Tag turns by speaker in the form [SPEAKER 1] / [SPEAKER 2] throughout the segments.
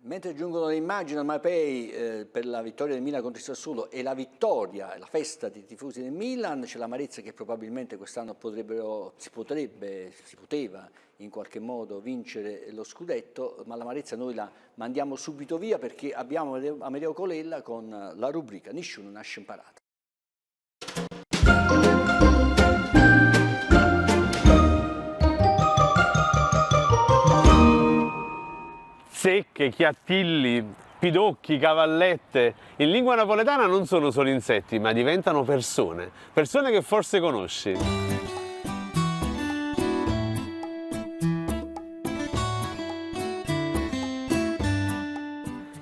[SPEAKER 1] Mentre giungono le immagini al Mapei per la vittoria del Milan contro il Sassuolo e la vittoria, la festa dei tifosi del Milan, c'è l'Amarezza che probabilmente quest'anno si poteva in qualche modo vincere lo scudetto, ma l'Amarezza noi la mandiamo subito via perché abbiamo Amedeo Colella con la rubrica Nessuno nasce imparato.
[SPEAKER 2] Secche, chiattilli, pidocchi, cavallette. In lingua napoletana non sono solo insetti, ma diventano persone. Persone che forse conosci.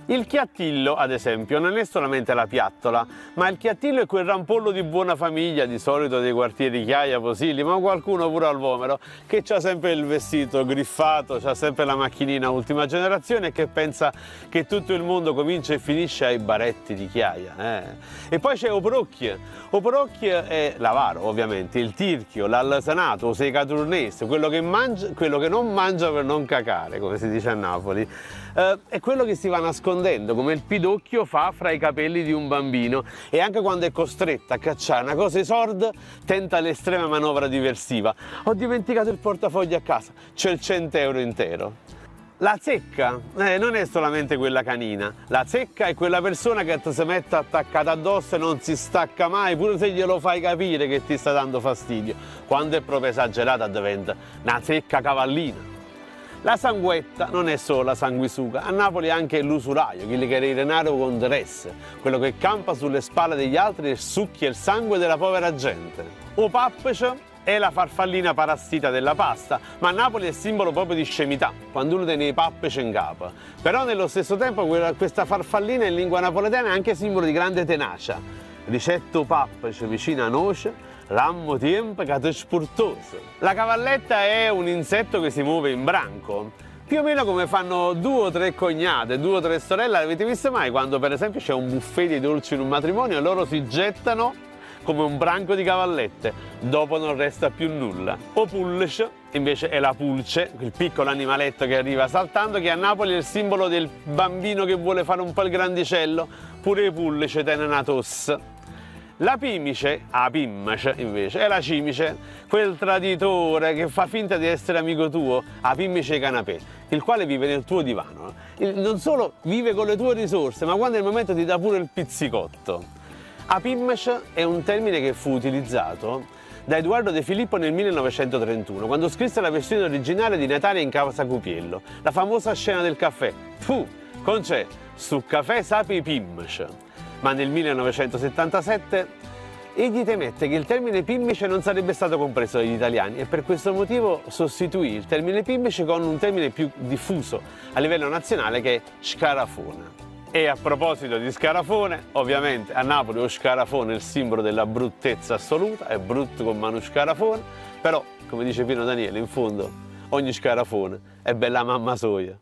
[SPEAKER 2] Il chiattillo, ad esempio, non è solamente la piattola, ma il chiattillo è quel rampollo di buona famiglia, di solito dei quartieri Chiaia, Posilli, ma qualcuno pure al Vomero, che ha sempre il vestito griffato, ha sempre la macchinina ultima generazione e che pensa che tutto il mondo comincia e finisce ai baretti di Chiaia. E poi c'è Oprocchie. Oprocchie è l'avaro, ovviamente, il tirchio, l'allasanato, o sei caturnese, quello che non mangia per non cacare, come si dice a Napoli. È quello che si va nascondendo, come il pidocchio fa fra i capelli di un bambino e anche quando è costretto a cacciare una cosa esorda tenta l'estrema manovra diversiva. Ho dimenticato il portafoglio a casa, c'è il 100 euro intero. La zecca non è solamente quella canina, la zecca è quella persona che ti si mette attaccata addosso e non si stacca mai, pure se glielo fai capire che ti sta dando fastidio. Quando è proprio esagerata diventa una zecca cavallina. La sanguetta non è solo la sanguisuga, a Napoli è anche l'usuraio, quello che era il denaro con interesse, quello che campa sulle spalle degli altri e succhia il sangue della povera gente. O pappace è la farfallina parassita della pasta, ma a Napoli è simbolo proprio di scemità, quando uno tiene i pappace in capo. Però nello stesso tempo questa farfallina in lingua napoletana è anche simbolo di grande tenacia. Ricetto pappace vicino a noce, rammo tempo che è spurtoso. La cavalletta è un insetto che si muove in branco, più o meno come fanno 2 o 3 cognate, 2 o 3 sorelle. Avete visto mai quando per esempio c'è un buffet di dolci in un matrimonio e loro si gettano come un branco di cavallette, dopo non resta più nulla. O pulce, invece è la pulce, il piccolo animaletto che arriva saltando, che a Napoli è il simbolo del bambino che vuole fare un po' il grandicello, pure i pulce tenen una tosse. La pimice, pimmace invece, è la cimice, quel traditore che fa finta di essere amico tuo, pimmice canapè, il quale vive nel tuo divano. Non solo vive con le tue risorse, ma quando è il momento ti dà pure il pizzicotto. Pimmace è un termine che fu utilizzato da Edoardo De Filippo nel 1931, quando scrisse la versione originale di Natale in Casa Cupiello, la famosa scena del caffè. Con c'è, su caffè sapi pimmace. Ma nel 1977 egli temette che il termine pimmice non sarebbe stato compreso dagli italiani e per questo motivo sostituì il termine pimmice con un termine più diffuso a livello nazionale che è scarafone. E a proposito di scarafone, ovviamente a Napoli lo scarafone è il simbolo della bruttezza assoluta, è brutto con mano scarafone, però come dice Pino Daniele in fondo ogni scarafone è bella mamma soia.